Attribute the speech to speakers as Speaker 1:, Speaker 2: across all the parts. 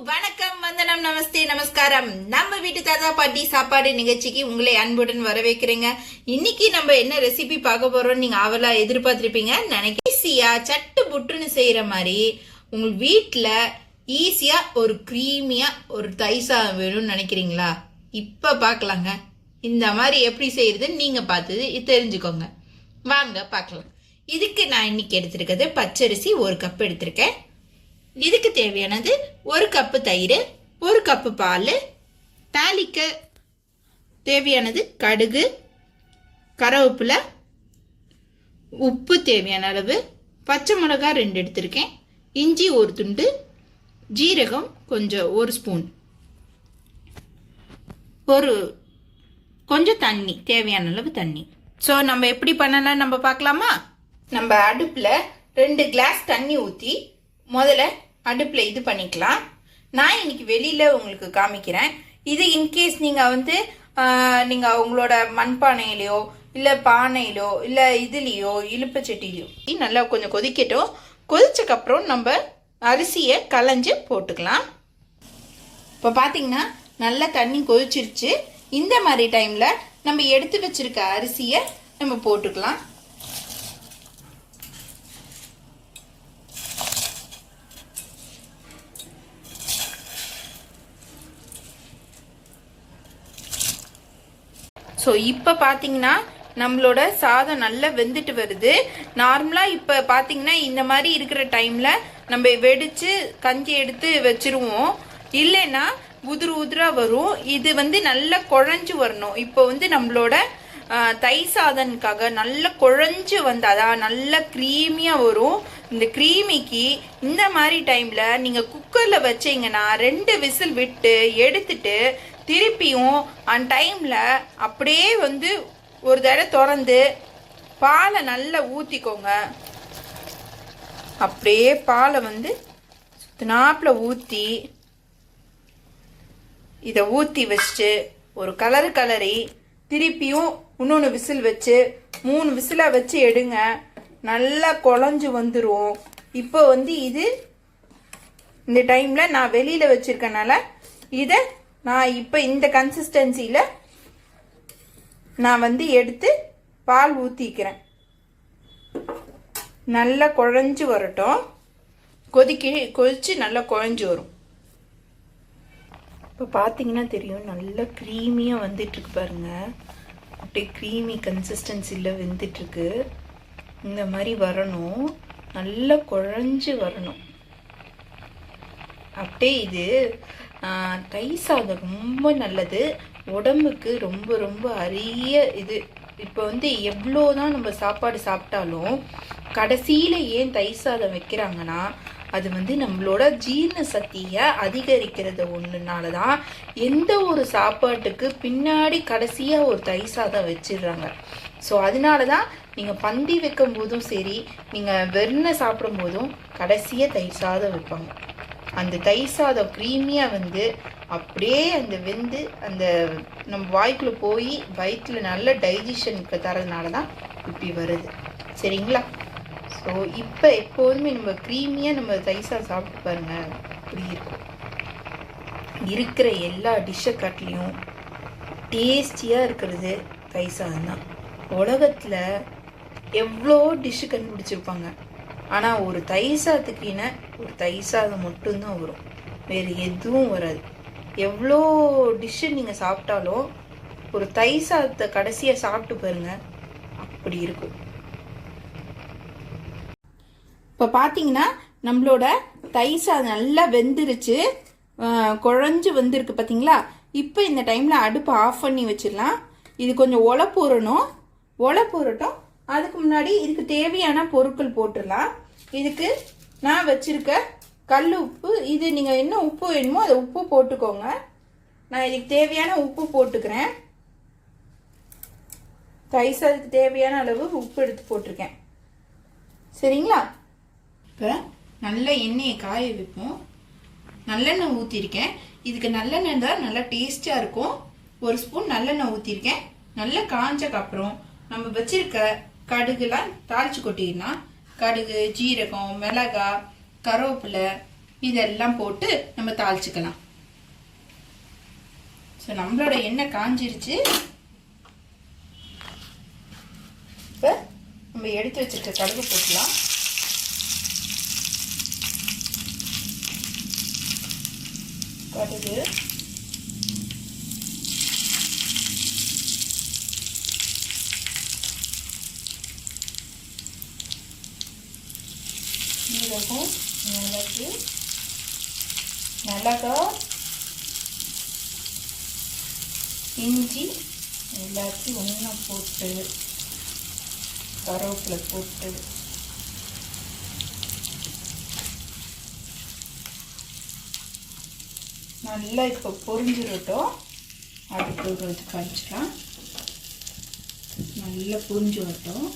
Speaker 1: வணக்கம், வந்தனம், நமஸ்தே, நமஸ்காரம். நம்ம வீட்டு தாத்தா பாட்டி சாப்பாடு நிகழ்ச்சிக்கு உங்களை அன்புடன் வரவேற்கிறேங்க. இன்னைக்கு நம்ம என்ன ரெசிபி பார்க்க போறோம் நீங்க ஆவலா எதிர்பார்த்திருப்பீங்க நினைக்க. ஈஸியா சட்டு புட்டுன்னு செய்யற மாதிரி உங்க வீட்டுல ஈஸியா ஒரு கிரீமியா ஒரு தயிர் சாதம் வேணும்னு நினைக்கிறீங்களா? இப்ப பாக்கலாங்க. இந்த மாதிரி எப்படி செய்யறதுன்னு நீங்க பார்த்து தெரிஞ்சுக்கோங்க. வாங்க பார்க்கலாம். இதுக்கு நான் இன்னைக்கு எடுத்திருக்கிறது பச்சரிசி 1 கப் எடுத்திருக்கேன். இதுக்கு தேவையானது 1 கப்பு தயிர், 1 கப்பு பால், தாளிக்க தேவையானது கடுகு, கருவேப்பிலை, உப்பு தேவையான அளவு, பச்சை மிளகாய் 2 எடுத்திருக்கேன், இஞ்சி 1 துண்டு, ஜீரகம் கொஞ்சம் 1 ஸ்பூன், கொஞ்சம் தண்ணி, தேவையான அளவு தண்ணி. ஸோ நம்ம எப்படி பண்ணலாம் நம்ம பார்க்கலாமா? நம்ம அடுப்பில் 2 கிளாஸ் தண்ணி ஊற்றி முதல்ல அடுப்பில் இது பண்ணிக்கலாம். நான் இன்னைக்கு வெளியில் உங்களுக்கு காமிக்கிறேன். இது இன்கேஸ் நீங்கள் உங்களோட மண்பானையிலையோ இல்லை பானையிலோ இல்லை இதுலேயோ இழுப்புச்சட்டிலையோ நல்லா கொஞ்சம் கொதிக்கட்டும். கொதிச்சக்கப்புறம் நம்ம அரிசியை களைஞ்சு போட்டுக்கலாம். இப்போ பார்த்தீங்கன்னா நல்லா தண்ணி கொதிச்சிருச்சு. இந்த மாதிரி டைமில் நம்ம எடுத்து வச்சிருக்க அரிசியை நம்ம போட்டுக்கலாம். ஸோ இப்போ பார்த்தீங்கன்னா நம்மளோட சாதம் நல்லா வெந்துட்டு வருது. நார்மலாக இப்போ பார்த்தீங்கன்னா இந்த மாதிரி இருக்கிற டைமில் நம்ம வெடித்து கஞ்சி எடுத்து வச்சிருவோம். இல்லைன்னா உதிராக வரும். இது நல்லா குழஞ்சு வரணும். இப்போ நம்மளோட தயிர் சாதனுக்காக நல்லா குழஞ்சு வந்தாதான் நல்லா க்ரீமியாக வரும். இந்த க்ரீமிக்கு இந்த மாதிரி டைமில் நீங்கள் குக்கரில் வச்சிங்கன்னா 2 விசில் விட்டு எடுத்துட்டு திருப்பியும் அந்த டைமில் அப்படியே ஒரு தடவை திறந்து பாலை நல்லா ஊற்றிக்கோங்க. அப்படியே பாலை சுத்தினாப்பில் ஊற்றி இதை ஊற்றி வச்சுட்டு ஒரு கலரி திருப்பியும் இன்னொன்று விசில் வச்சு 3 விசிலாக வச்சு எடுங்க. நல்லா குழஞ்சு வந்துடும். இப்போ இது இந்த டைமில் நான் வெளியில் வச்சுருக்கனால இதை நான் இப்போ இந்த கன்சிஸ்டன்சியில் நான் எடுத்து பால் ஊற்றிக்கிறேன். நல்லா குழஞ்சு வரட்டும். கொதிச்சு நல்லா குழஞ்சு வரும். இப்போ பார்த்தீங்கன்னா தெரியும் நல்லா க்ரீமியாக வந்துட்டுருக்கு பாருங்க. அப்படியே க்ரீமி கன்சிஸ்டன்சியில் வெந்துட்டுருக்கு. இந்த மாதிரி வரணும். நல்லா குழஞ்சு வரணும். அப்படியே இது தயிர் சாதம் ரொம்ப நல்லது உடம்புக்கு. ரொம்ப ரொம்ப அரிய இது. இப்போ எவ்வளோதான் நம்ம சாப்பாடு சாப்பிட்டாலும் கடைசியில் ஏன் தயிர் சாதம் வைக்கிறாங்கன்னா அது நம்மளோட ஜீரண சக்தியை அதிகரிக்கிறது ஒன்றுனால தான் எந்த ஒரு சாப்பாட்டுக்கு பின்னாடி கடைசியாக ஒரு தயிர் சாதம் வச்சிடுறாங்க. ஸோ அதனால தான் நீங்கள் பந்தி வைக்கும் போதும் சரி, நீங்கள் வெண்ணெய் சாப்பிடும் போதும் கடைசியாக தயிர் சாதம் வைப்பாங்க. அந்த தயிர் சாதம் க்ரீமியாக அப்படியே அந்த வெந்து அந்த நம்ம வாய்க்குள்ளே போய் வயிற்றில் நல்ல டைஜஷனுக்கு தரதுனால தான் இப்படி வருது. சரிங்களா? ஸோ இப்போ எப்போதுமே நம்ம க்ரீமியாக நம்ம தயிர் சாதம் சாப்பிட்டு பாருங்க. இப்படி இருக்கும். இருக்கிற எல்லா டிஷ்ஷை காட்டிலையும் டேஸ்டியாக இருக்கிறது தயிர் சாதம் தான். உலகத்தில் எவ்வளோ டிஷ்ஷு கண்டுபிடிச்சிருப்பாங்க. ஆனால் ஒரு தயிர் சாதத்துக்குன்னு ஒரு தயிர் சாதம் மட்டும்தான் வரும். வேறு எதுவும் வராது. எவ்வளோ டிஷ்ஷு நீங்கள் சாப்பிட்டாலும் ஒரு தயிர் சாதத்தை கடைசியாக சாப்பிட்டு பாருங்க. அப்படி இருக்கும். இப்போ பார்த்தீங்கன்னா நம்மளோட தயிர் சாதம் நல்லா வெந்துருச்சு. குழஞ்சு வந்திருக்கு பார்த்தீங்களா? இப்போ இந்த டைமில் அடுப்பை ஆஃப் பண்ணி வச்சிடலாம். இது கொஞ்சம் ஒலை போறட்டும். அதுக்கு முன்னாடி இதுக்கு தேவையான பொருட்கள் போட்டுடலாம். இதுக்கு நான் வச்சிருக்க கல் உப்பு. இது நீங்கள் என்ன உப்பு வேணுமோ அதை உப்பு போட்டுக்கோங்க. நான் இதுக்கு தேவையான உப்பு போட்டுக்கிறேன். தயிர் சாதத்துக்கு தேவையான அளவு உப்பு எடுத்து போட்டிருக்கேன். சரிங்களா? இப்போ நல்ல எண்ணெயை காய வைப்போம். நல்லெண்ணெய் ஊற்றிருக்கேன். இதுக்கு நல்லெண்ணெய் தான் நல்லா டேஸ்டாக இருக்கும். 1 ஸ்பூன் நல்லெண்ணெய் ஊற்றிருக்கேன். நல்லா காஞ்சக்கப்புறம் நம்ம வச்சிருக்க கடுகுலாம் தாளிச்சு கொட்டிடலாம். கடுகு, ஜீரகம், மிளகாய், கருவேப்பிலை, இதெல்லாம் போட்டு நம்ம தாளிச்சுக்கலாம். ஸோ நம்மளோட எண்ணெய் காஞ்சிருச்சு. இப்போ நம்ம எடுத்து வச்சிருக்க கடுகு போட்டுக்கலாம். கடுகு, சீரகம், மிளகாய், இஞ்சி எல்லாத்தையும் ஒன்றா போட்டு கருவேப்பிலை போட்டு நல்லா இப்போ பொரிஞ்சிடட்டும். அடுப்பு வச்சு காய்ச்சிக்கலாம். நல்லா பொரிஞ்சு வரட்டும்.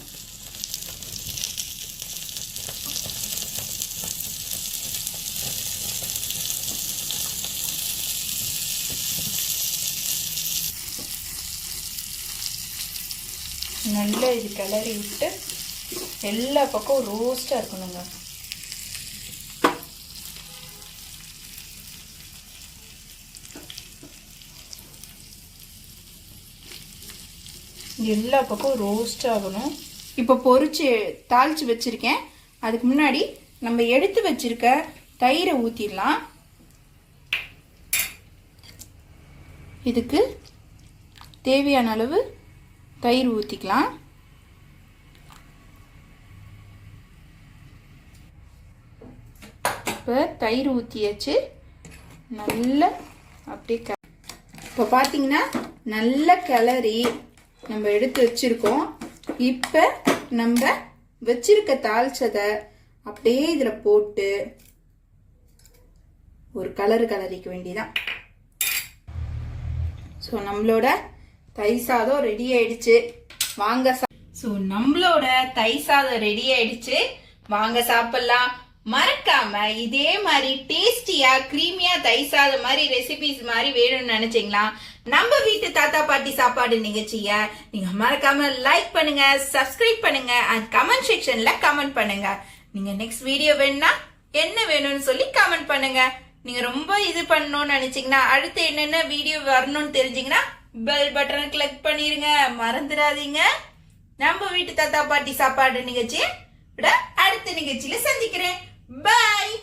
Speaker 1: நல்லா இது கிளறி விட்டு எல்லா பக்கம் ரோஸ்டாக இருக்கணுங்க. எல்லா பக்கம் ரோஸ்ட் ஆகணும். இப்போ பொரிச்சு தாளிச்சு வச்சிருக்கேன். அதுக்கு முன்னாடி நம்ம எடுத்து வச்சிருக்க தயிரை ஊற்றிடலாம். இதுக்கு தேவையான அளவு தயிர் ஊற்றிக்கலாம். இப்போ தயிர் ஊற்றியாச்சு. நல்லா அப்படியே இப்போ பார்த்தீங்கன்னா நல்ல கிளறி நம்ம எடுத்து வச்சிருக்கோம். இப்போ நம்ம வச்சிருக்க தாளிச்சதை அப்படியே இதில் போட்டு ஒரு கலரிக்க வேண்டியதான். ஸோ நம்மளோட தயிர் சாதம் ரெடி ஆயிடுச்சு. வாங்க. ஸோ நம்மளோட தயிர் சாதம் ரெடி ஆயிடுச்சு. வாங்க சாப்பிடலாம். மறக்காம இதே மாதிரி டேஸ்டியா கிரீமியா தயிர் சாதம் மாதிரி ரெசிபிஸ் மாதிரி வேணும்னு நினைச்சீங்களா நம்ம வீட்டு தாத்தா பாட்டி சாப்பாடு நிகழ்ச்சிய நீங்க மறக்காம லைக் பண்ணுங்க, சப்ஸ்கிரைப் பண்ணுங்க அண்ட் கமெண்ட் செக்ஷன்ல கமெண்ட் பண்ணுங்க. நீங்க நெக்ஸ்ட் வீடியோ வேணும்னா என்ன வேணும்னு சொல்லி கமெண்ட் பண்ணுங்க. நீங்க ரொம்ப இது பண்ணணும்னு நினைச்சீங்கன்னா அடுத்து என்னென்ன வீடியோ வரணும்னு தெரிஞ்சீங்கன்னா பெல் பட்டனை கிளிக் பண்ணிருங்க. மறந்துடாதீங்க. நம்ம வீட்டு தாத்தா பாட்டி சாப்பாடு நிகழ்ச்சியை அடுத்த நிகழ்ச்சியில சந்திக்கிறேன். பாய்.